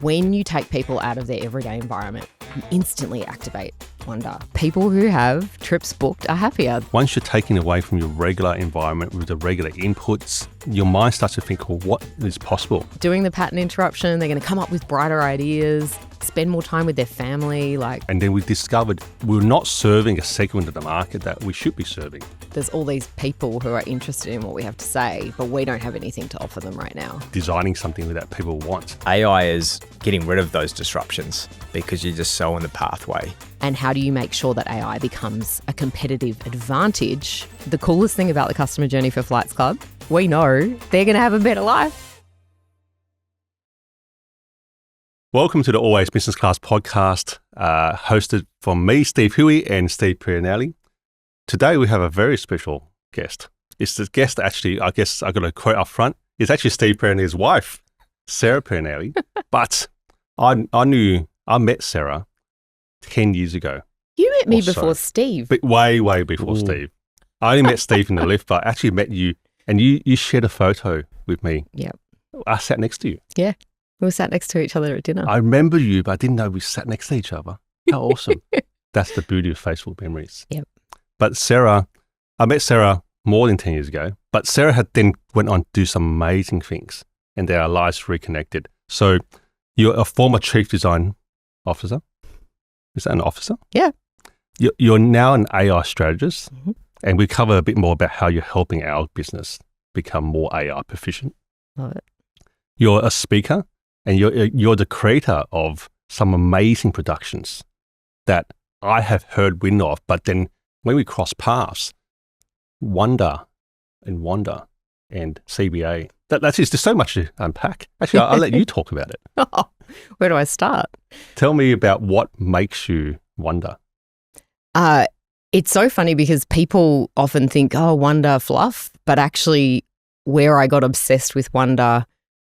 When you take people out of their everyday environment, you instantly activate wonder. People who have trips booked are happier. Once you're taken away from your regular environment with the regular inputs, your mind starts to think, well, what is possible? Doing the pattern interruption, they're going to come up with brighter ideas, spend more time with their family. And then we discovered we're not serving a segment of the market that we should be serving. There's all these people who are interested in what we have to say, but we don't have anything to offer them right now. Designing something that people want. AI is getting rid of those disruptions because you're just so in the pathway. And how do you make sure that AI becomes a competitive advantage? The coolest thing about the customer journey for Flights Club, we know they're going to have a better life. Welcome to the Always Business Class podcast, hosted from me, Steve Hui, and Steve Pirie-Nally. Today we have a very special guest. It's the guest actually, I guess I got to quote up front, it's actually Steve Pirie-Nally's wife, Sarah Pirie-Nally. But I met Sarah 10 years ago. You met me before Steve. But way before Steve. I only met Steve in the lift, but I actually met you, and you shared a photo with me. Yep. I sat next to you. Yeah. We were sat next to each other at dinner. I remember you, but I didn't know we sat next to each other. How awesome. That's the beauty of Facebook memories. Yep. But Sarah, I met Sarah more than 10 years ago, but Sarah had then went on to do some amazing things, and their lives reconnected. So you're a former chief design officer. Is that an officer? Yeah. You're now an AI strategist, and we cover a bit more about how you're helping our business become more AI proficient. Love it. You're a speaker, and you're the creator of some amazing productions that I have heard wind of, but then when we cross paths, Wonder and CBA, that's just, there's so much to unpack. Actually, I'll let you talk about it. Oh, where do I start? Tell me about what makes you wonder. It's so funny because people often think, oh, wonder fluff, but actually where I got obsessed with wonder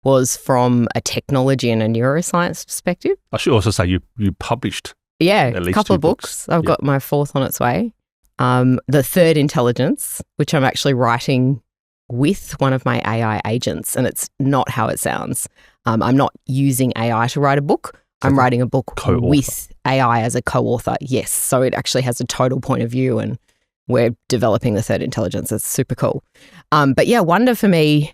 was from a technology and a neuroscience perspective. I should also say you published a couple of books. I've got my fourth on its way. The Third Intelligence, which I'm actually writing with one of my AI agents, and it's not how it sounds. I'm not using AI to write a book. I'm writing a book co-author. With AI as a co-author, yes. So it actually has a total point of view, and we're developing the Third Intelligence. It's super cool. But yeah, wonder for me,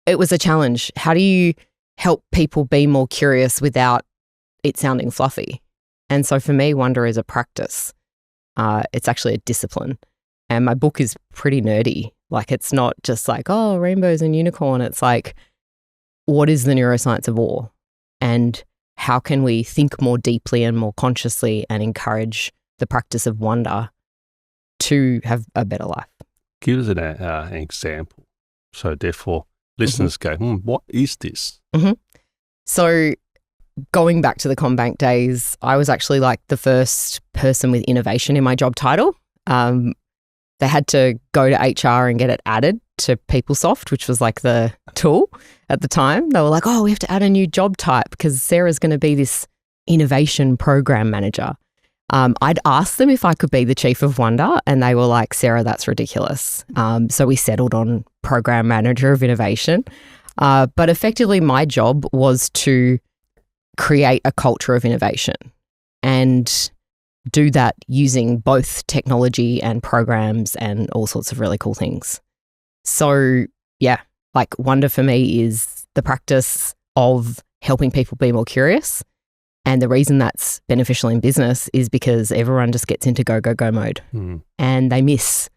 it was a challenge. How do you help people be more curious without it sounding fluffy? And so for me, wonder is a practice. It's actually a discipline. And my book is pretty nerdy. Like, it's not just like, oh, rainbows and unicorn. It's like, what is the neuroscience of awe? And how can we think more deeply and more consciously and encourage the practice of wonder to have a better life? Give us an example. So therefore, listeners go, what is this? So going back to the CommBank days, I was actually like the first person with innovation in my job title. They had to go to HR and get it added to PeopleSoft, which was like the tool at the time. They were like, oh, we have to add a new job type because Sarah's going to be this innovation program manager. I'd asked them if I could be the chief of wonder, and they were like, Sarah, that's ridiculous. So we settled on program manager of innovation. But effectively, my job was to create a culture of innovation and do that using both technology and programs and all sorts of really cool things. So yeah, like wonder for me is the practice of helping people be more curious. And the reason that's beneficial in business is because everyone just gets into go mode and they miss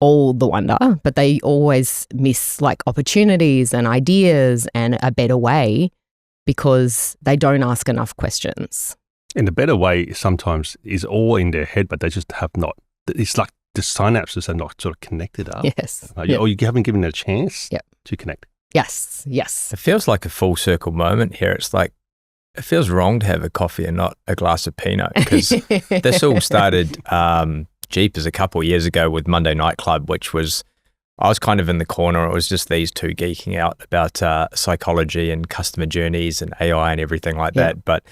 all the wonder, but they always miss like opportunities and ideas and a better way because they don't ask enough questions. And the better way sometimes is all in their head, but they just have not. It's like the synapses are not sort of connected up. Yes. Or you haven't given it a chance to connect. Yes. It feels like a full circle moment here. It's like, it feels wrong to have a coffee and not a glass of Pinot because this all started, Jeepers, a couple of years ago with Monday Night Club, which was, I was kind of in the corner. It was just these two geeking out about psychology and customer journeys and AI and everything like that. But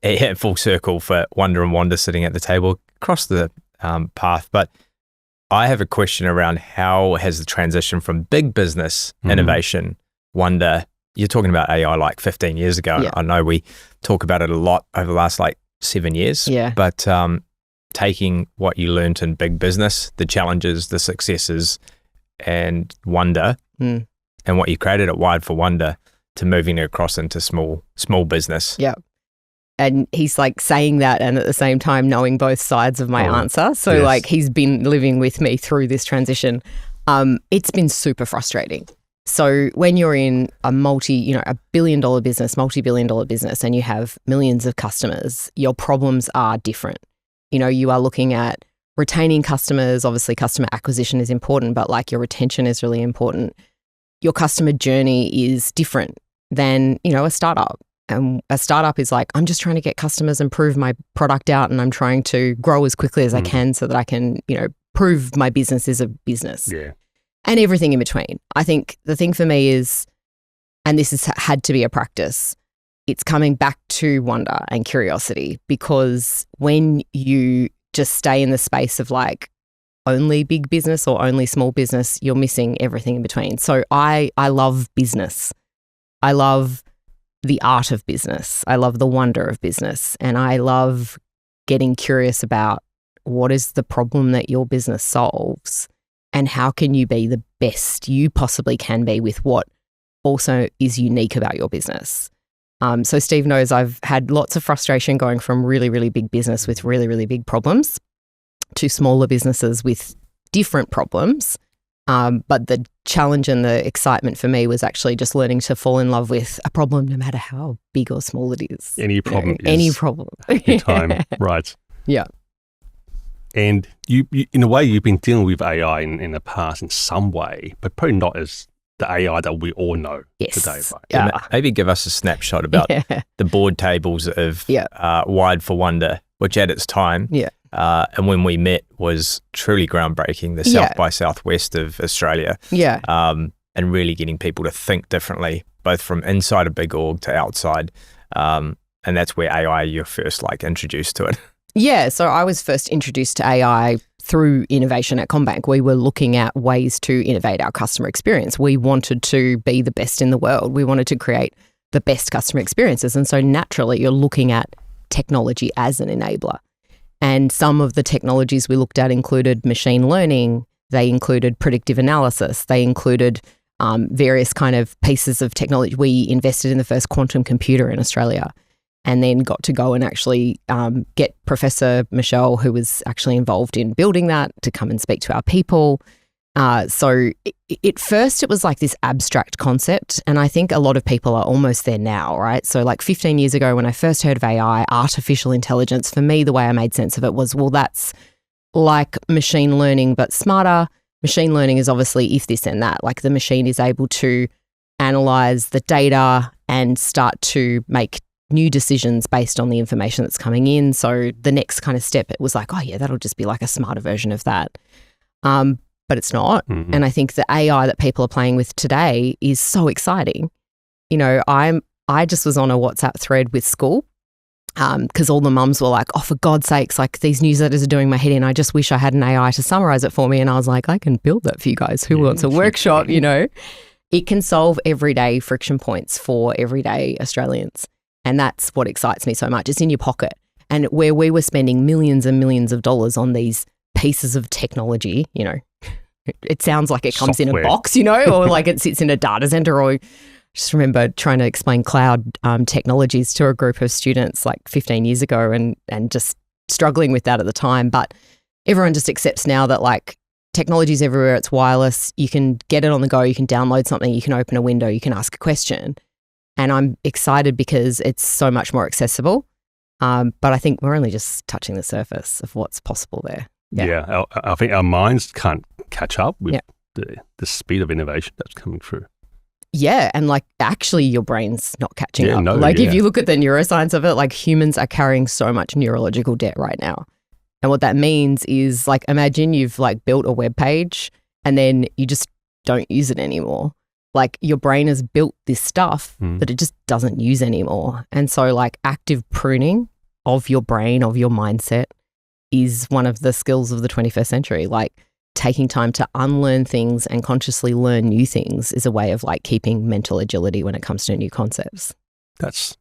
it hit full circle for Wonder and Wander sitting at the table across the path. But I have a question around how has the transition from big business innovation, Wonder, you're talking about AI like 15 years ago. Yeah. I know we talk about it a lot over the last like 7 years. Yeah. But taking what you learned in big business, the challenges, the successes, and wonder, and what you created at Wired for Wonder, to moving it across into small business. Yeah. And he's like saying that and at the same time knowing both sides of my answer. So like he's been living with me through this transition. It's been super frustrating. So when you're in a a billion-dollar business, multi-billion-dollar business, and you have millions of customers, your problems are different. You are looking at retaining customers. Obviously, customer acquisition is important, but like your retention is really important. Your customer journey is different than, a startup. And a startup is like, I'm just trying to get customers and prove my product out, and I'm trying to grow as quickly as I can so that I can, prove my business is a business. Yeah. And everything in between. I think the thing for me is, and this has had to be a practice, it's coming back to wonder and curiosity, because when you just stay in the space of like only big business or only small business, you're missing everything in between. So I love business. I love the art of business. I love the wonder of business. And I love getting curious about what is the problem that your business solves, and how can you be the best you possibly can be with what also is unique about your business. So Steve knows I've had lots of frustration going from really, really big business with really, really big problems to smaller businesses with different problems. But the challenge and the excitement for me was actually just learning to fall in love with a problem, no matter how big or small it is. Any problem is any problem. in time, right? Yeah. And you, in a way, you've been dealing with AI in the past in some way, but probably not as the AI that we all know today, right? Yeah. Maybe give us a snapshot about the board tables of Wired for Wonder, which at its time, and when we met, was truly groundbreaking, the South by Southwest of Australia. Yeah. And really getting people to think differently, both from inside a big org to outside. And that's where AI, you're first introduced to it. Yeah, so I was first introduced to AI through innovation at CommBank. We were looking at ways to innovate our customer experience. We wanted to be the best in the world. We wanted to create the best customer experiences. And so naturally, you're looking at technology as an enabler. And some of the technologies we looked at included machine learning. They included predictive analysis. They included various kind of pieces of technology. We invested in the first quantum computer in Australia, and then got to go and actually get Professor Michelle, who was actually involved in building that, to come and speak to our people. So at first it was like this abstract concept, and I think a lot of people are almost there now, right? So like 15 years ago when I first heard of AI, artificial intelligence, for me the way I made sense of it was, well, that's like machine learning but smarter. Machine learning is obviously if this and that, like the machine is able to analyze the data and start to make new decisions based on the information that's coming in. So the next kind of step, it was like, oh yeah, that'll just be like a smarter version of that. But it's not. Mm-hmm. And I think the AI that people are playing with today is so exciting. I just was on a WhatsApp thread with school because all the mums were like, oh, for God's sakes, like these newsletters are doing my head in. I just wish I had an AI to summarize it for me. And I was like, I can build that for you guys. Who wants a workshop, It can solve everyday friction points for everyday Australians. And that's what excites me so much. It's in your pocket. And where we were spending millions and millions of dollars on these pieces of technology, it sounds like it comes Software. in a box, or like it sits in a data center. Or just remember trying to explain cloud technologies to a group of students like 15 years ago and just struggling with that at the time. But everyone just accepts now that like technology's everywhere. It's wireless. You can get it on the go. You can download something. You can open a window. You can ask a question. And I'm excited because it's so much more accessible. But I think we're only just touching the surface of what's possible there. Yeah, I think our minds can't catch up with the speed of innovation that's coming through. Yeah, and like actually your brain's not catching up. No, if you look at the neuroscience of it, like humans are carrying so much neurological debt right now. And what that means is like imagine you've like built a web page and then you just don't use it anymore. Like your brain has built this stuff that it just doesn't use anymore. And so like active pruning of your brain, of your mindset is one of the skills of the 21st century. Like taking time to unlearn things and consciously learn new things is a way of like keeping mental agility when it comes to new concepts. That's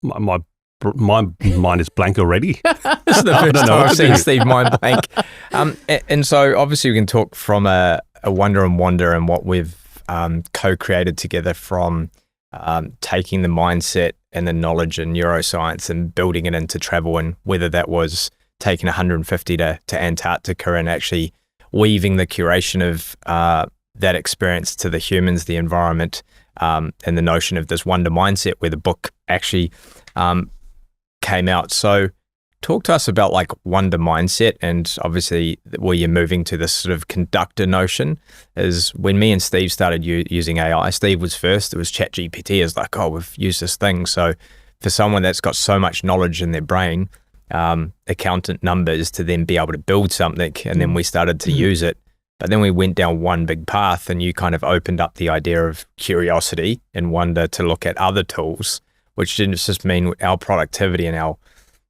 my mind is blank already. This is the first time I've seen Steve mind blank. And so obviously we can talk from a wonder and wander and what we've co-created together from taking the mindset and the knowledge and neuroscience and building it into travel, and whether that was taking 150 to Antarctica and actually weaving the curation of that experience to the humans, the environment, and the notion of this wonder mindset where the book actually came out. So talk to us about like wonder mindset, and obviously where you're moving to this sort of conductor notion is when me and Steve started using AI. Steve was first, it was ChatGPT. It's like, oh, we've used this thing. So for someone that's got so much knowledge in their brain, accountant numbers, to then be able to build something, and then we started to use it. But then we went down one big path, and you kind of opened up the idea of curiosity and wonder to look at other tools, which didn't just mean our productivity and our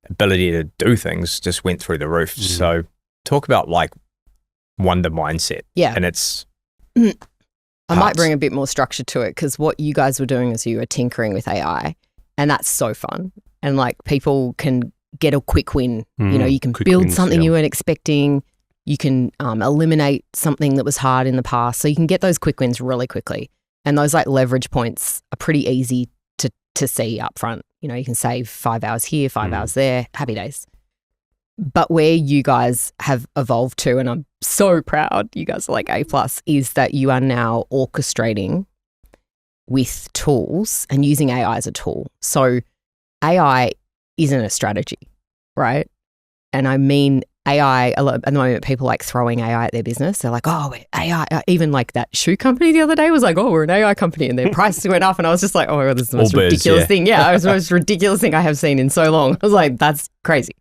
ability to do things just went through the roof. So talk about like wonder mindset. Yeah. And it's I might bring a bit more structure to it, because what you guys were doing is you were tinkering with AI, and that's so fun. And like people can get a quick win. You know, you can build something you weren't expecting. You can eliminate something that was hard in the past. So you can get those quick wins really quickly. And those like leverage points are pretty easy to see up front. You know, you can save 5 hours here, 5 hours there, happy days. But where you guys have evolved to, and I'm so proud, you guys are like A+, is that you are now orchestrating with tools and using AI as a tool. So AI isn't a strategy, right? And I mean AI, a lot, at the moment people like throwing AI at their business. They're like, oh, AI. Even like that shoe company the other day was like, oh, we're an AI company, and their prices went up. And I was just like, oh my God, this is the most ridiculous thing. Yeah, it was the most ridiculous thing I have seen in so long. I was like, that's crazy.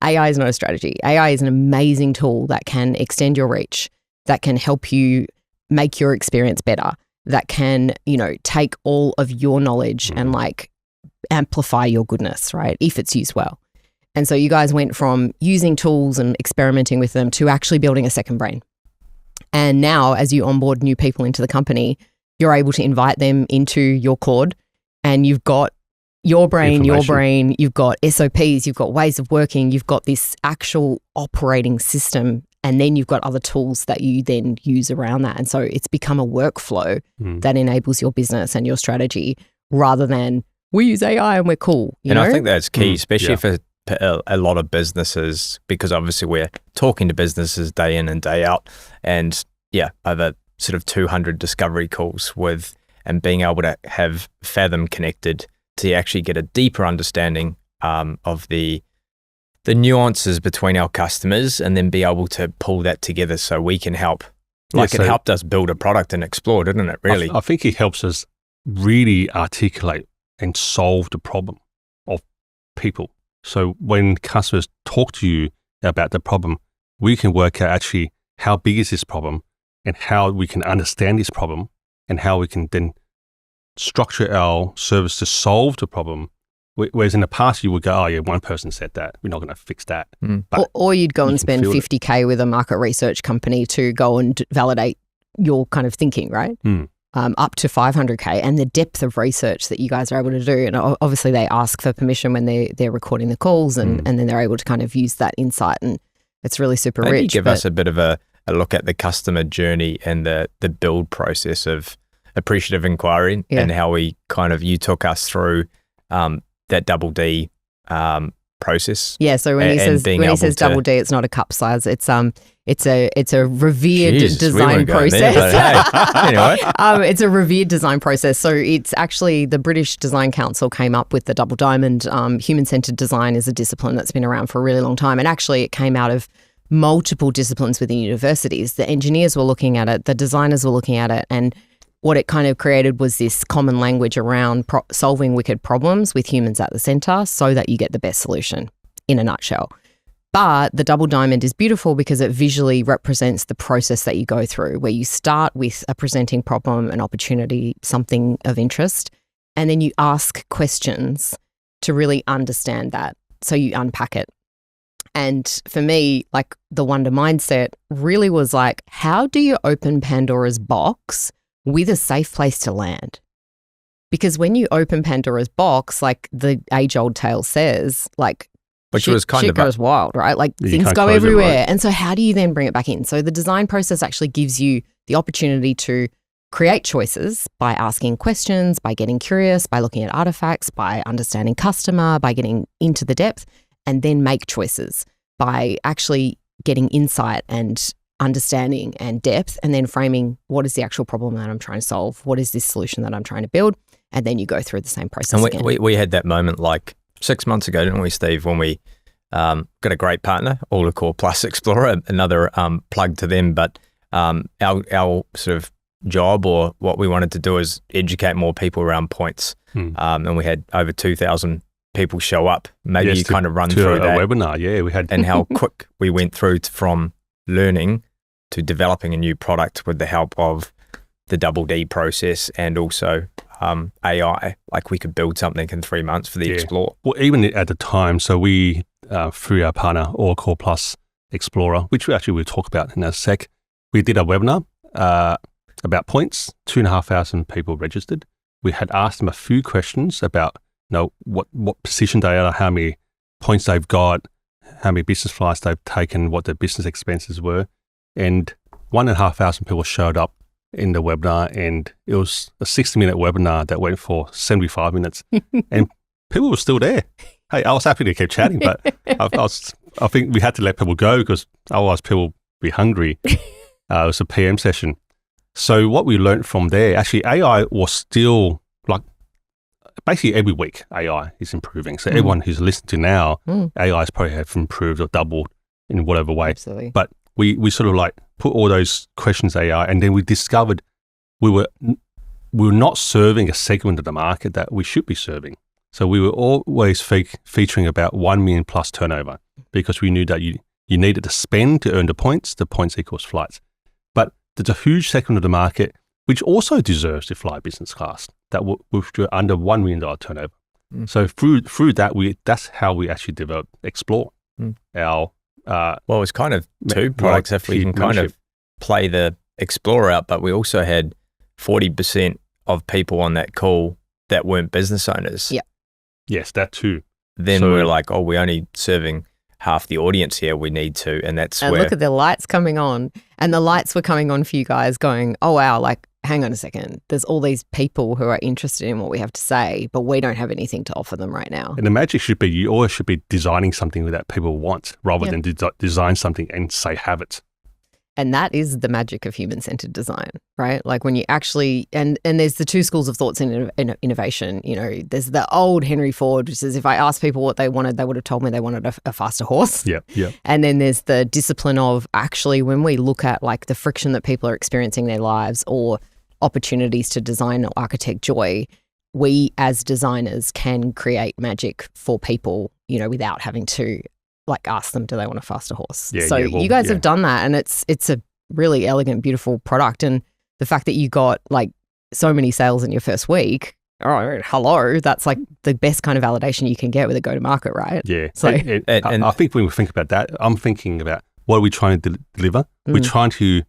AI is not a strategy. AI is an amazing tool that can extend your reach, that can help you make your experience better, that can, you know, take all of your knowledge and like amplify your goodness, right? If it's used well. And so you guys went from using tools and experimenting with them to actually building a second brain. And now as you onboard new people into the company, you're able to invite them into your Claude, and you've got your brain, you've got SOPs, you've got ways of working, you've got this actual operating system, and then you've got other tools that you then use around that. And so it's become a workflow that enables your business and your strategy, rather than we use AI and we're cool. You know? I think that's key, especially for a lot of businesses, because obviously we're talking to businesses day in and day out, and over sort of 200 discovery calls with, and being able to have Fathom connected to actually get a deeper understanding of the nuances between our customers, and then be able to pull that together so we can help. Like it helped us build a product and explore, didn't it, really? I think it helps us really articulate and solve the problem of people. So when customers talk to you about the problem, we can work out actually how big is this problem, and how we can understand this problem, and how we can then structure our service to solve the problem. Whereas in the past, you would go, oh yeah, one person said that, we're not going to fix that. Or you'd go and spend 50K with a market research company to go and validate your kind of thinking, right? Up to 500K, and the depth of research that you guys are able to do. And obviously they ask for permission when they're recording the calls, and then they're able to kind of use that insight, and it's really super Maybe rich. Give us a bit of a look at the customer journey and the build process of appreciative inquiry, and how we kind of, you took us through that double D process. Yeah, so when he says double D, it's not a cup size. It's a revered design process. Anyway, it's a revered design process. So it's actually the British Design Council came up with the double diamond. Human-centered design is a discipline that's been around for a really long time, and actually it came out of multiple disciplines within universities. The engineers were looking at it, the designers were looking at it, and what it kind of created was this common language around solving wicked problems with humans at the center, so that you get the best solution, in a nutshell. But the double diamond is beautiful because it visually represents the process that you go through, where you start with a presenting problem, an opportunity, something of interest, and then you ask questions to really understand that. So you unpack it. And for me, like the wonder mindset really was like, how do you open Pandora's box with a safe place to land? Because when you open Pandora's box, like the age-old tale says, like Which shit, was kind shit of goes wild, right? Like You things can't go close it, everywhere. right? And so how do you then bring it back in? So the design process actually gives you the opportunity to create choices by asking questions, by getting curious, by looking at artifacts, by understanding customer, by getting into the depth, and then make choices by actually getting insight and understanding and depth, and then framing what is the actual problem that I'm trying to solve? What is this solution that I'm trying to build? And then you go through the same process And again. we had that moment like 6 months ago, didn't we, Steve, when we got a great partner, All-Core Plus Explorer, another plug to them. But our sort of job or what we wanted to do is educate more people around points. And we had over 2,000 people show up. Maybe Yes, you kind of run to through a that. webinar. Yeah, we had. And how quick we went through from learning to developing a new product with the help of the double D process and also AI. Like we could build something in 3 months for the Explorer. Well, even at the time, so we, through our partner, All-Core Plus Explorer, which we'll talk about in a sec, we did a webinar about points. 2,500 people registered. We had asked them a few questions about, what position they are, how many points they've got, how many business flights they've taken, what their business expenses were. And 1,500 people showed up in the webinar, and it was a 60-minute webinar that went for 75 minutes. And people were still there. Hey, I was happy to keep chatting, but I think we had to let people go because otherwise people would be hungry. It was a PM session. So what we learned from there, actually AI was still like, basically every week AI is improving. So everyone who's listening to now, AI's probably have improved or doubled in whatever way. Absolutely. But we sort of like put all those questions AI, and then we discovered we were not serving a segment of the market that we should be serving. So we were always featuring about 1 million plus turnover because we knew that you needed to spend to earn the points equals flights. But there's a huge segment of the market which also deserves to fly business class that were under $1 million turnover. So through that, that's how we actually developed Explore. Our Well, it's kind of two products if we can kind of play the Explorer out, but we also had 40% of people on that call that weren't business owners. Yeah. Yes, that too. Then we're like, we're only serving half the audience here. We need to, and that's and where look at the lights coming on, and the lights were coming on for you guys going, oh wow, like hang on a second, there's all these people who are interested in what we have to say, but we don't have anything to offer them right now. And the magic should be you always should be designing something that people want rather than design something and say have it. And that is the magic of human-centered design, right? Like when you actually, and there's the two schools of thoughts in innovation. You know, there's the old Henry Ford, which is if I asked people what they wanted, they would have told me they wanted a faster horse. Yeah. And then there's the discipline of actually when we look at like the friction that people are experiencing in their lives or opportunities to design or architect joy, we as designers can create magic for people, you know, without having to like ask them, do they want a faster horse? Yeah, so you guys have done that, and it's a really elegant, beautiful product. And the fact that you got like so many sales in your first week, oh, hello, that's like the best kind of validation you can get with a go-to-market, right? Yeah. So, and I think when we think about that, I'm thinking about what are we trying to deliver? We're trying to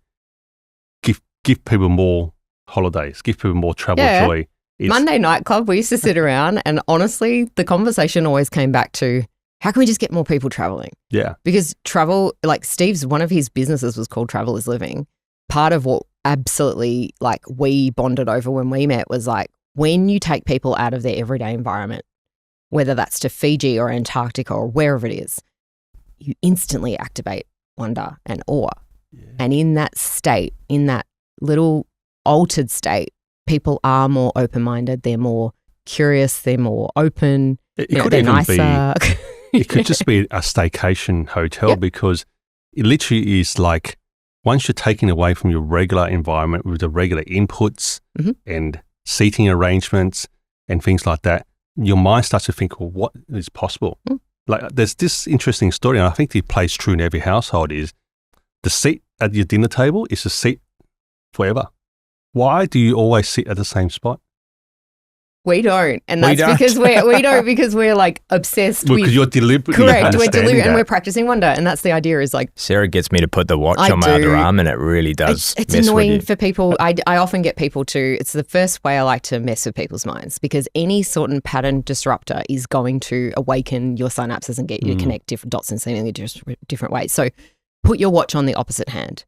give people more holidays, give people more travel joy. Monday Night Club, we used to sit around and honestly, the conversation always came back to, how can we just get more people traveling? Yeah. Because travel, like Steve's, one of his businesses was called Travel is Living. Part of what absolutely like we bonded over when we met was like, when you take people out of their everyday environment, whether that's to Fiji or Antarctica or wherever it is, you instantly activate wonder and awe. Yeah. And in that state, in that little altered state, people are more open-minded, they're more curious, they're more open, they're nicer. It could just be a staycation hotel because it literally is like once you're taken away from your regular environment with the regular inputs and seating arrangements and things like that, your mind starts to think, well, what is possible? Like there's this interesting story, and I think it plays true in every household, is the seat at your dinner table is a seat forever. Why do you always sit at the same spot? We don't, and We that's don't. because we don't because we're like obsessed with. Because you're deliberately Correct, we're understanding deliberate and that. we're practicing wonder, and that's the idea. Is like Sarah gets me to put the watch I on my do. other arm, and it really does it's mess annoying with you. for people. I often get people to. It's the first way I like to mess with people's minds because any sort of pattern disruptor is going to awaken your synapses and get you to connect different dots in seemingly different ways. So put your watch on the opposite hand.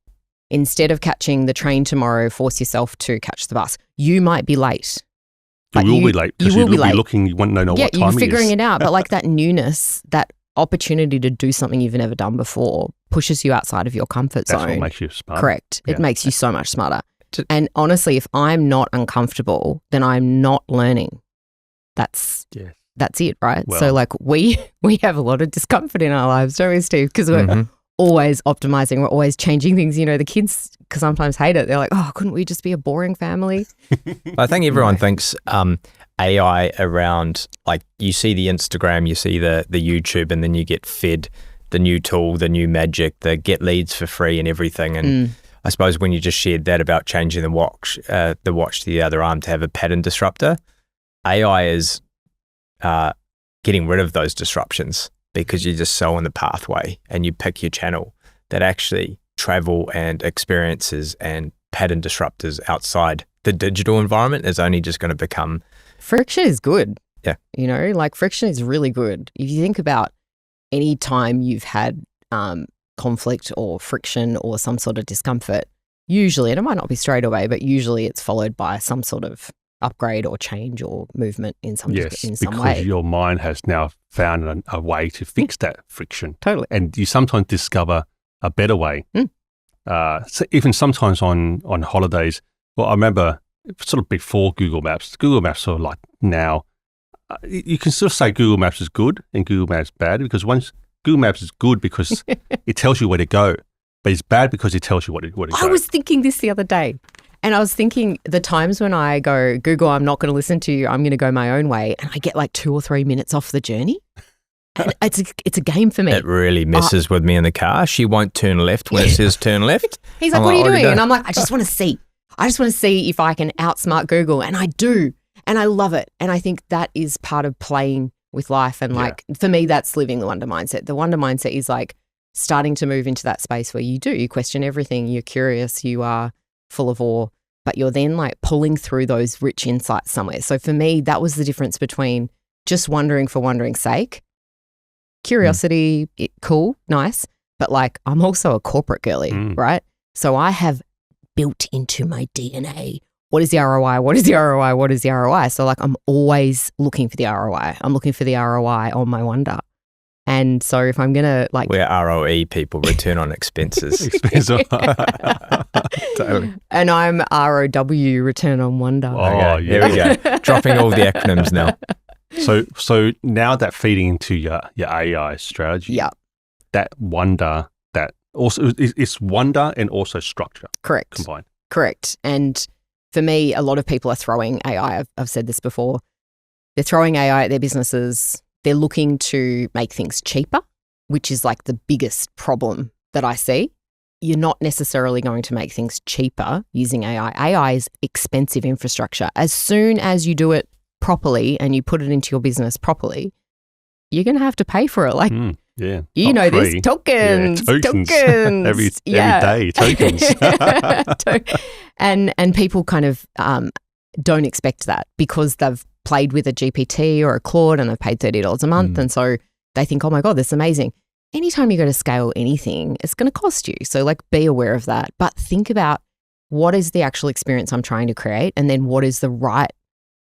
Instead of catching the train tomorrow, force yourself to catch the bus. You might be late. You will be late because you'll be looking, you won't know what time you're it figuring is. it out. But like that newness, that opportunity to do something you've never done before pushes you outside of your comfort zone. That's what makes you smart. Correct. Yeah. It makes you so much smarter. And honestly, if I'm not uncomfortable, then I'm not learning. That's it, right? Well- So like we have a lot of discomfort in our lives, don't we, Steve? Because we're always optimizing. We're always changing things. You know, the kids can sometimes hate it. They're like, oh, couldn't we just be a boring family? I think everyone thinks AI around, like you see the Instagram, you see the YouTube, and then you get fed the new tool, the new magic, the get leads for free and everything. And I suppose when you just shared that about changing the watch to the other arm to have a pattern disruptor, AI is getting rid of those disruptions because you're just so in the pathway and you pick your channel that actually travel and experiences and pattern disruptors outside the digital environment is only just going to become... Friction is good. Yeah. You know, like friction is really good. If you think about any time you've had conflict or friction or some sort of discomfort, usually, and it might not be straight away, but usually it's followed by some sort of upgrade or change or movement in some way. Because your mind has now found a way to fix that friction. Totally. And you sometimes discover a better way. So even sometimes on holidays, well, I remember sort of before Google Maps sort of like now, you can sort of say Google Maps is good and Google Maps is bad because once Google Maps is good because it tells you where to go, but it's bad because it tells you where to go. I was thinking this the other day. And I was thinking the times when I go, Google, I'm not going to listen to you, I'm going to go my own way, and I get like 2 or 3 minutes off the journey. And it's a game for me. It really messes with me in the car. She won't turn left when it says turn left. He's like, what are you doing? And I'm like, I just want to see. I just want to see if I can outsmart Google. And I do. And I love it. And I think that is part of playing with life. And like, for me, that's living the wonder mindset. The wonder mindset is like starting to move into that space where you question everything. You're curious. You are full of awe, but you're then like pulling through those rich insights somewhere. So for me, that was the difference between just wondering for wondering's sake. Curiosity, cool, nice. But like, I'm also a corporate girly, right? So I have built into my DNA, what is the ROI? What is the ROI? What is the ROI? So like, I'm always looking for the ROI. I'm looking for the ROI on my wonder. And so if I'm going to like... We're ROE people, return on expenses. Totally. And I'm ROW, return on wonder. Oh, okay, here we go. Dropping all the acronyms now. So now that feeding into your AI strategy, that wonder, that also it's wonder and also structure. Correct. Combined. Correct. And for me, a lot of people are throwing AI. I've said this before. They're throwing AI at their businesses. They're looking to make things cheaper, which is like the biggest problem that I see. You're not necessarily going to make things cheaper using AI. AI is expensive infrastructure. As soon as you do it properly and you put it into your business properly, you're going to have to pay for it. Like, you know this, tokens. every day, tokens. And people kind of don't expect that because they've played with a GPT or a Claude and they've paid $30 a month. And so they think, oh my God, this is amazing. Anytime you go to scale anything, it's going to cost you. So like be aware of that. But think about what is the actual experience I'm trying to create and then what is the right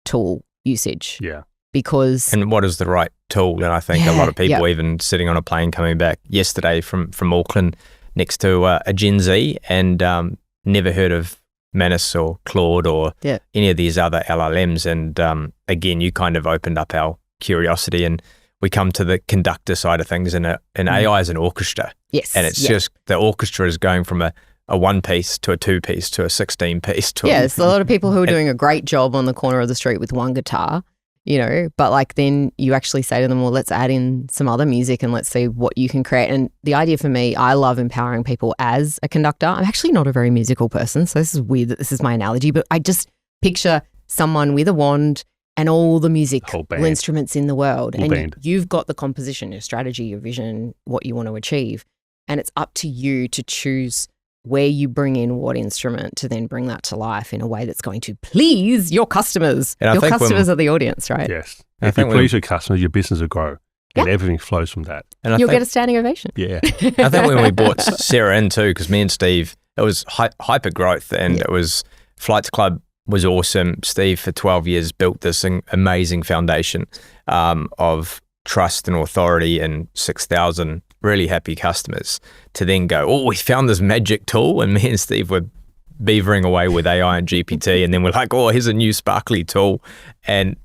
tool usage. Yeah. Because... And what is the right tool? And I think a lot of people, even sitting on a plane coming back yesterday from Auckland next to a Gen Z and never heard of Manus or Claude or any of these other LLMs. And again, you kind of opened up our curiosity and we come to the conductor side of things and AI is an orchestra. Yes. And it's just the orchestra is going from a 1-piece to a 2-piece to a 16-piece to it's a lot of people who are doing a great job on the corner of the street with one guitar, you know, but like then you actually say to them, well, let's add in some other music and let's see what you can create. And the idea for me, I love empowering people as a conductor. I'm actually not a very musical person, so this is weird that this is my analogy, but I just picture someone with a wand and all the music, Whole band. all instruments in the world. Whole And band. you've got the composition, your strategy, your vision, what you want to achieve. And it's up to you to choose where you bring in what instrument to then bring that to life in a way that's going to please your customers. And I Your think customers are the audience, right? Yes. I If you think when- please your customers, your business will grow. And Yeah. everything flows from that. And I You'll think, get a standing ovation. Yeah. I think when we brought Sarah in too, because me and Steve, it was hyper growth, and it was Flights Club was awesome. Steve for 12 years built this amazing foundation of trust and authority and 6,000 really happy customers to then go, oh, we found this magic tool, and me and Steve were beavering away with AI and GPT, and then we're like, oh, here's a new sparkly tool, and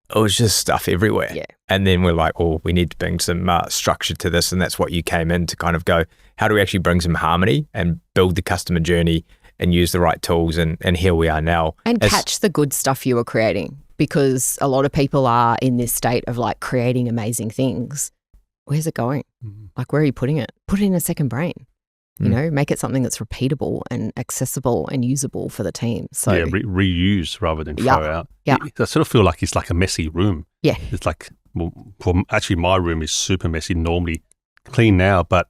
it was just stuff everywhere. Yeah. And then we're like, oh, we need to bring some structure to this, and that's what you came in to kind of go, how do we actually bring some harmony and build the customer journey and use the right tools, and here we are now. And catch the good stuff you were creating, because a lot of people are in this state of like creating amazing things. Where's it going? Like, where are you putting it? Put it in a second brain. You know, make it something that's repeatable and accessible and usable for the team. So Yeah, reuse rather than throw out. Yeah. I sort of feel like it's like a messy room. Yeah. It's like, well, actually my room is super messy, normally clean now, but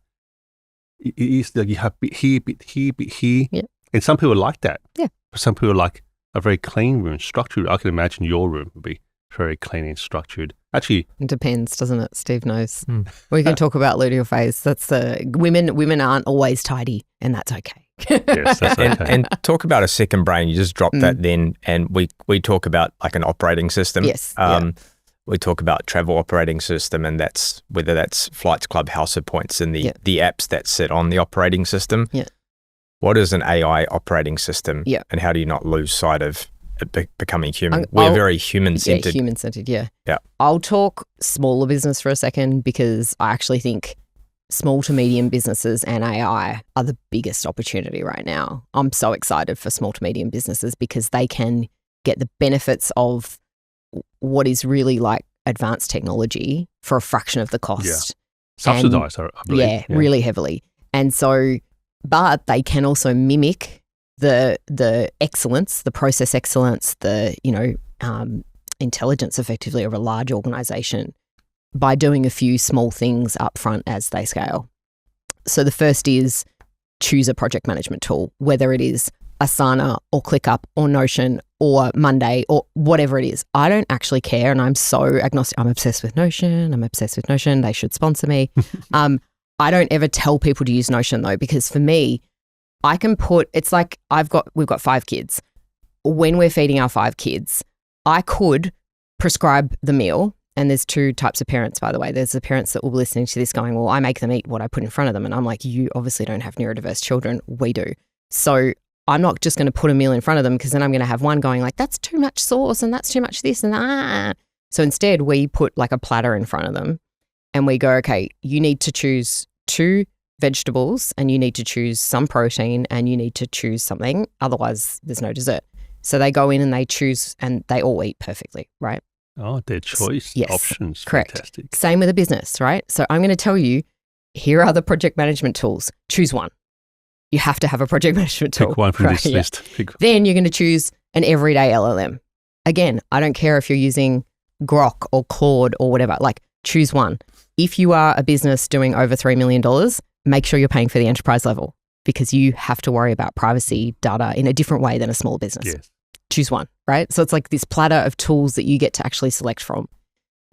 it is like you have bit here, bit here, bit here. Yeah. And some people like that. Yeah. But some people like a very clean room, structured. I can imagine your room would be very clean and structured. Actually, it depends, doesn't it? Steve knows. We can talk about losing your face. That's women aren't always tidy, and that's okay. yes, that's okay. and talk about a second brain. You just drop that then, and we talk about like an operating system. Yes. We talk about travel operating system, and that's whether that's Flights Club, House of Points, and the apps that sit on the operating system. Yeah. What is an AI operating system? Yeah. And how do you not lose sight of it becoming human? We're very human-centered. Yeah, human-centered, yeah. Yeah. I'll talk smaller business for a second, because I actually think small to medium businesses and AI are the biggest opportunity right now. I'm so excited for small to medium businesses because they can get the benefits of what is really like advanced technology for a fraction of the cost. Subsidized, I believe. Yeah, really heavily. And so, but they can also mimic the excellence, the process excellence, the, intelligence effectively of a large organization by doing a few small things up front as they scale. So the first is choose a project management tool, whether it is Asana or ClickUp or Notion or Monday or whatever it is. I don't actually care, and I'm so agnostic. I'm obsessed with Notion. They should sponsor me. I don't ever tell people to use Notion though, because for me, I can put, it's like we've got 5 kids. When we're feeding our 5 kids, I could prescribe the meal. And there's 2 types of parents, by the way. There's the parents that will be listening to this going, well, I make them eat what I put in front of them. And I'm like, you obviously don't have neurodiverse children. We do. So I'm not just going to put a meal in front of them, because then I'm going to have one going like, that's too much sauce and that's too much this and that. So instead we put like a platter in front of them and we go, okay, you need to choose 2 vegetables and you need to choose some protein and you need to choose something. Otherwise there's no dessert. So they go in and they choose and they all eat perfectly, right? Oh, their choice options. Correct. Fantastic. Same with a business, right? So I'm going to tell you, here are the project management tools. Choose one. You have to have a project management tool. Pick one from this list. Then you're going to choose an everyday LLM. Again, I don't care if you're using Grok or Claude or whatever, like choose one. If you are a business doing over $3 million, make sure you're paying for the enterprise level, because you have to worry about privacy data in a different way than a small business. Yes. Choose one, right? So it's like this platter of tools that you get to actually select from.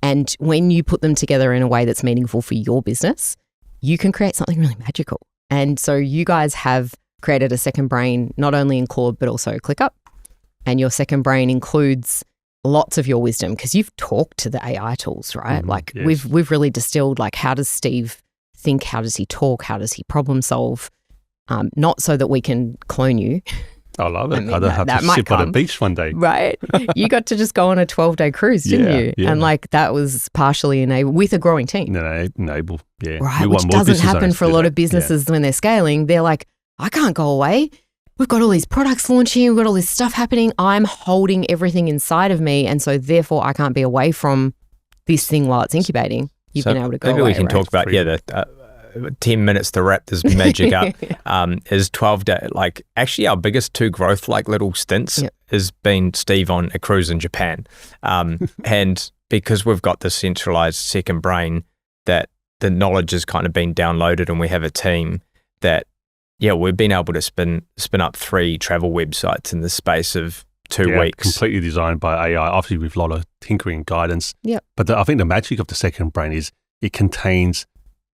And when you put them together in a way that's meaningful for your business, you can create something really magical. And so you guys have created a second brain, not only in Claude, but also ClickUp. And your second brain includes lots of your wisdom, because you've talked to the AI tools, right? We've really distilled, like, how does Steve think? How does he talk? How does he problem solve? Not so that we can clone you. I love it. I don't have to sit by the beach one day. Right. You got to just go on a 12-day cruise, didn't you? Yeah. And like that was partially enabled with a growing team. Enable. Yeah. Right. Which doesn't happen for a lot of businesses when they're scaling. They're like, I can't go away. We've got all these products launching. We've got all this stuff happening. I'm holding everything inside of me. And so therefore I can't be away from this thing while it's incubating. You've been able to go away. Maybe we can talk about, 10 minutes to wrap this magic up, is 12 days. Like, actually, our biggest two growth, like little stints, has been Steve on a cruise in Japan. And because we've got this centralized second brain, that the knowledge has kind of been downloaded, and we have a team that, we've been able to spin up 3 travel websites in the space of 2 weeks. Completely designed by AI, obviously with a lot of tinkering and guidance. Yep. But I think the magic of the second brain is it contains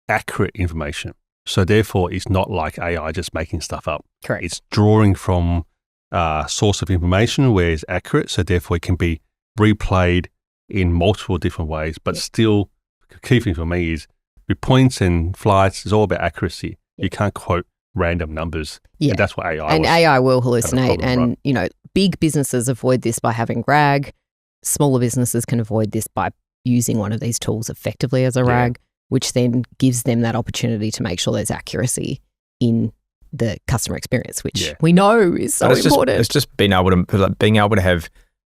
accurate information. So therefore, it's not like AI just making stuff up. Correct. It's drawing from a source of information where it's accurate. So therefore, it can be replayed in multiple different ways. But still, the key thing for me is with points and flights, it's all about accuracy. You can't quote random numbers. Yeah. And that's what AI And was. AI will hallucinate. Problem, and, big businesses avoid this by having RAG. Smaller businesses can avoid this by using one of these tools effectively as a RAG, which then gives them that opportunity to make sure there's accuracy in the customer experience, which we know is so important. It's just being able to have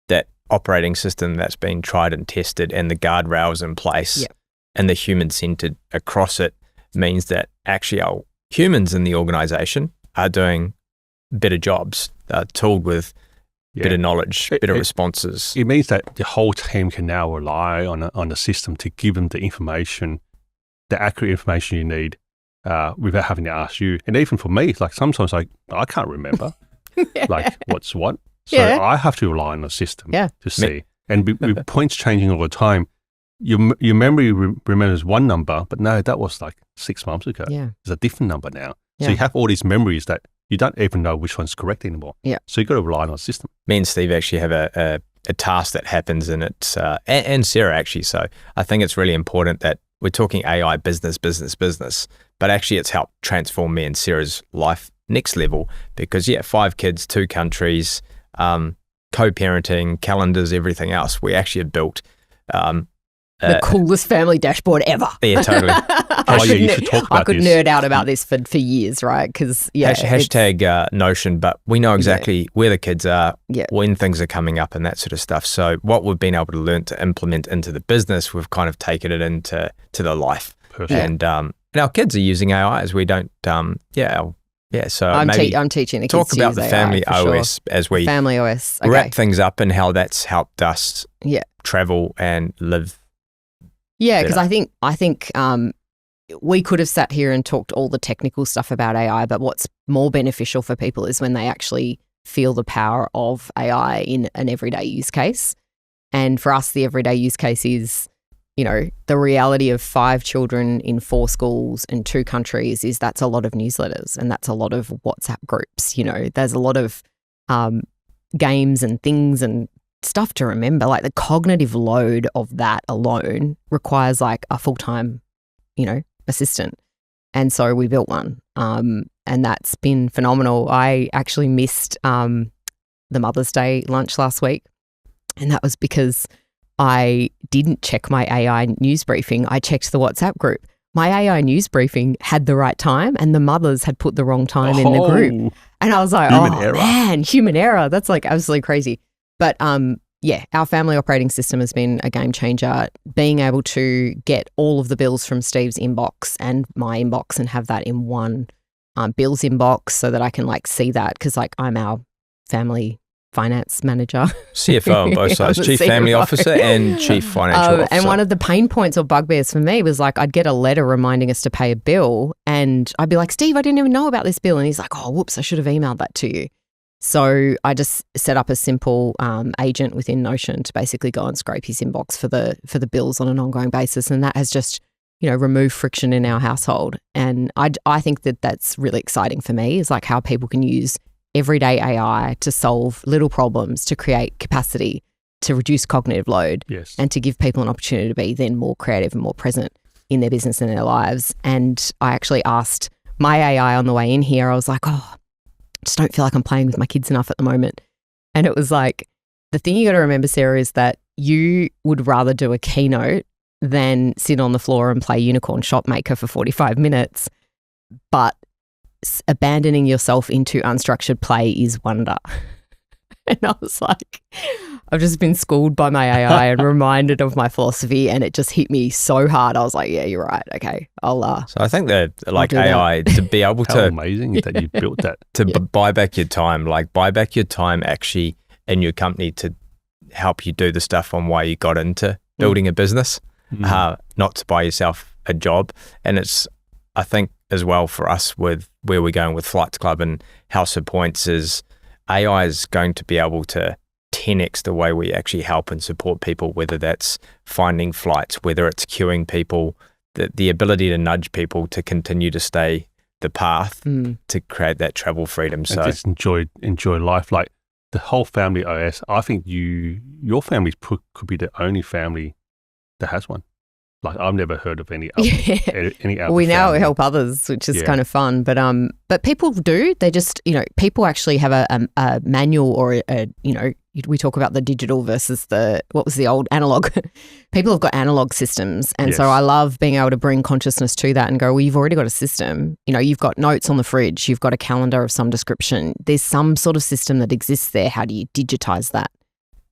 that operating system that's been tried and tested, and the guardrails in place, and the human-centered across it, means that actually our humans in the organization are doing better jobs, tooled with better knowledge, better responses. It means that the whole team can now rely on the system to give them the information, the accurate information you need, without having to ask you. And even for me, like sometimes I can't remember like what's what. So I have to rely on the system to see. And with points changing all the time, your memory remembers one number, but no, that was like 6 months ago. Yeah. It's a different number now. So you have all these memories that you don't even know which one's correct anymore. Yeah. So you've got to rely on the system. Me and Steve actually have a task that happens, and it's and Sarah actually. So I think it's really important that we're talking AI business, but actually it's helped transform me and Sarah's life next level, because 5 kids, 2 countries, co-parenting, calendars, everything else. We actually have built the coolest family dashboard ever. Yeah, totally. You should talk about I could nerd out about this for years, right? Because hashtag Notion, but we know exactly where the kids are, when things are coming up, and that sort of stuff. So what we've been able to learn to implement into the business, we've kind of taken it into the life. Perfect. And our kids are using AI as we don't. So I'm teaching the kids talk to about use the AI family for sure. OS as we family OS wrap things up, and how that's helped us travel and live. Yeah, because I think we could have sat here and talked all the technical stuff about AI, but what's more beneficial for people is when they actually feel the power of AI in an everyday use case. And for us, the everyday use case is, the reality of 5 children in 4 schools in 2 countries is that's a lot of newsletters, and that's a lot of WhatsApp groups. There's a lot of games and things and stuff to remember. Like the cognitive load of that alone requires like a full-time, assistant. And so we built one, and that's been phenomenal. I actually missed the Mother's Day lunch last week, and that was because I didn't check my AI news briefing. I checked the WhatsApp group. My AI news briefing had the right time, and the mothers had put the wrong time in the group. And I was like, human error. That's like absolutely crazy. But our family operating system has been a game changer. Being able to get all of the bills from Steve's inbox and my inbox and have that in one bills inbox, so that I can like see that, because like I'm our family finance manager. CFO on both sides, Chief Family Officer and Chief Financial Officer. And one of the pain points or bugbears for me was like I'd get a letter reminding us to pay a bill, and I'd be like, Steve, I didn't even know about this bill. And he's like, oh, whoops, I should have emailed that to you. So I just set up a simple agent within Notion to basically go and scrape his inbox for the bills on an ongoing basis, and that has just removed friction in our household. And I think that that's really exciting for me, is like how people can use everyday AI to solve little problems, to create capacity, to reduce cognitive load, and to give people an opportunity to be then more creative and more present in their business and their lives. And I actually asked my AI on the way in here, I was like, I just don't feel like I'm playing with my kids enough at the moment. And it was like, the thing you got to remember, Sarah, is that you would rather do a keynote than sit on the floor and play Unicorn Shopmaker for 45 minutes. But abandoning yourself into unstructured play is wonder. And I was like, I've just been schooled by my AI and reminded of my philosophy, and it just hit me so hard. I was like, yeah, you're right. Okay, I'll So I think that like AI to be able How to amazing that you built that. buy back your time, like buy back your time actually in your company to help you do the stuff on why you got into building a business, not to buy yourself a job. And it's, I think as well for us with where we're going with Flights Club and House of Points is AI is going to be able to 10x the way we actually help and support people, whether that's finding flights, whether it's queuing people, the ability to nudge people to continue to stay the path to create that travel freedom. And So just enjoy life. Like the whole family OS, I think your family could be the only family that has one. Like I've never heard of any other, any other we now family. help others, which is kind of fun. But people do. They just, people actually have a manual or we talk about the digital versus what was the old analog. People have got analog systems. And so I love being able to bring consciousness to that and go, well, you've already got a system. You've got notes on the fridge. You've got a calendar of some description. There's some sort of system that exists there. How do you digitize that?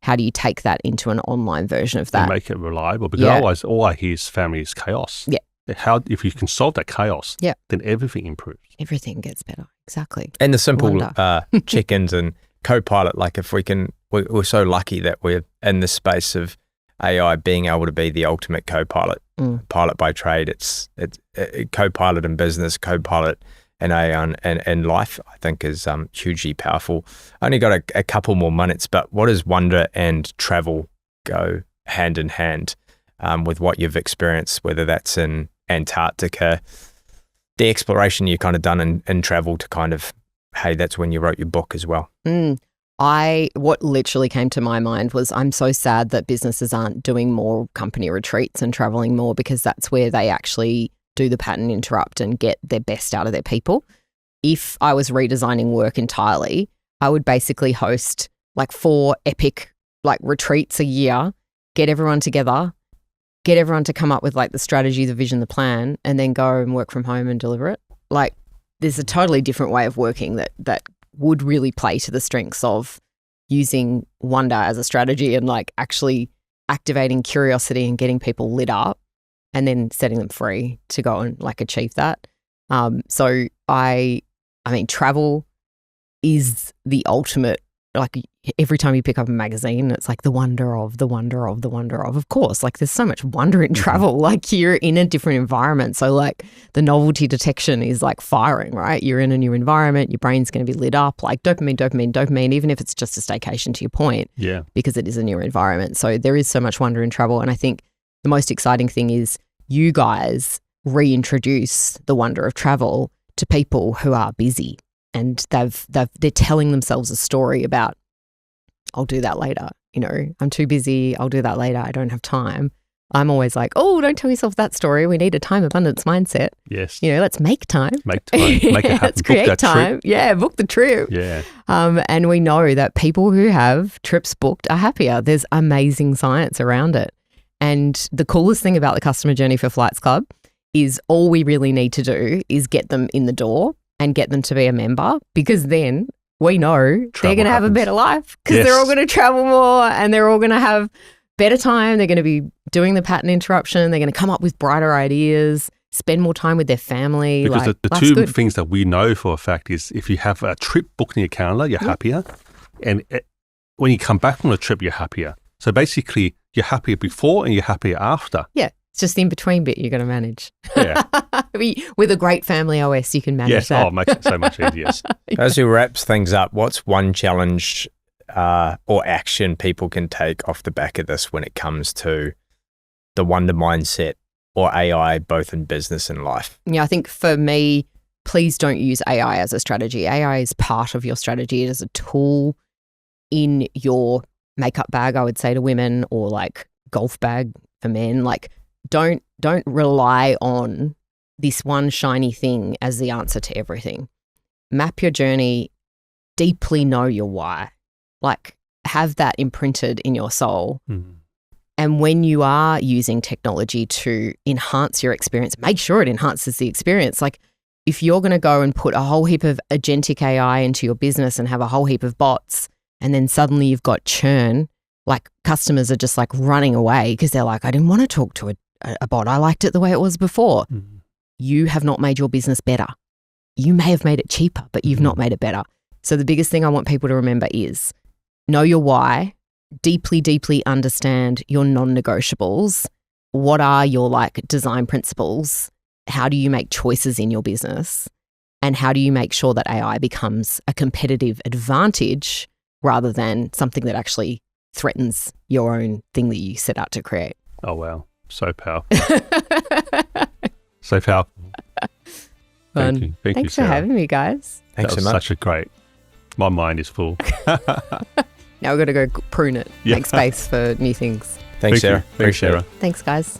How do you take that into an online version of that? And make it reliable, because otherwise all I hear is family is chaos. Yeah. If you can solve that chaos, then everything improves. Everything gets better. Exactly. and the simple check-ins and co-pilot, like if we can, we're so lucky that we're in the space of AI being able to be the ultimate co-pilot, pilot by trade. It's co-pilot in business, co-pilot in AI and life, I think is hugely powerful. I only got a couple more minutes, but what does wonder and travel go hand in hand with what you've experienced, whether that's in Antarctica, the exploration you kind of done in travel to kind of, hey, that's when you wrote your book as well. What literally came to my mind was I'm so sad that businesses aren't doing more company retreats and traveling more, because that's where they actually do the pattern interrupt and get their best out of their people. If I was redesigning work entirely, I would basically host like 4 epic like retreats a year, get everyone together, get everyone to come up with like the strategy, the vision, the plan, and then go and work from home and deliver it. Like there's a totally different way of working that would really play to the strengths of using wonder as a strategy and like actually activating curiosity and getting people lit up and then setting them free to go and like achieve that. So I mean, travel is the ultimate, like every time you pick up a magazine, it's like the wonder of. Of course, like there's so much wonder in travel. Like you're in a different environment. So like the novelty detection is like firing, right? You're in a new environment, your brain's going to be lit up, like dopamine, even if it's just a staycation to your point. Yeah. Because it is a new environment. So there is so much wonder in travel. And I think the most exciting thing is you guys reintroduce the wonder of travel to people who are busy. And they're telling themselves a story about, I'll do that later. I'm too busy. I'll do that later. I don't have time. I'm always like, oh, don't tell yourself that story. We need a time abundance mindset. Yes. Let's make time. Make time. Make it happen. Let's create time. Trip. Yeah, book the trip. Yeah. And we know that people who have trips booked are happier. There's amazing science around it. And the coolest thing about the customer journey for Flights Club is all we really need to do is get them in the door and get them to be a member, because then we know they're going to have a better life, because they're all going to travel more and they're all going to have better time. They're going to be doing the pattern interruption. They're going to come up with brighter ideas, spend more time with their family. Because the two things that we know for a fact is if you have a trip booked in your calendar, you're happier. And when you come back from the trip, you're happier. So basically, you're happier before and you're happier after. Yeah. It's just the in-between bit you're going to manage. Yeah. With a great family OS, you can manage that. Yes, it makes it so much easier. As we wraps things up, what's one challenge or action people can take off the back of this when it comes to the wonder mindset or AI, both in business and life? Yeah, I think for me, please don't use AI as a strategy. AI is part of your strategy. It is a tool in your makeup bag, I would say to women, or like golf bag for men. Like, don't rely on this one shiny thing as the answer to everything. Map your journey, deeply know your why. Like, have that imprinted in your soul. And when you are using technology to enhance your experience, make sure it enhances the experience. Like, if you're going to go and put a whole heap of agentic AI into your business and have a whole heap of bots, and then suddenly you've got churn, like customers are just like running away because they're like, I didn't want to talk to a bot. I liked it the way it was before. You have not made your business better. You may have made it cheaper, but you've not made it better. So the biggest thing I want people to remember is know your why, deeply, deeply understand your non-negotiables. What are your like design principles? How do you make choices in your business? And how do you make sure that AI becomes a competitive advantage rather than something that actually threatens your own thing that you set out to create? Oh, wow. So powerful. So powerful. Thank you. Thank you, Thanks for Sarah. having me, guys. Thanks That so was much. such a great, my mind is full. Now we've got to go prune it, Yeah. make space for new things. Thanks, Thank you. Sarah. Thanks, Appreciate Sarah. it. Thanks, guys.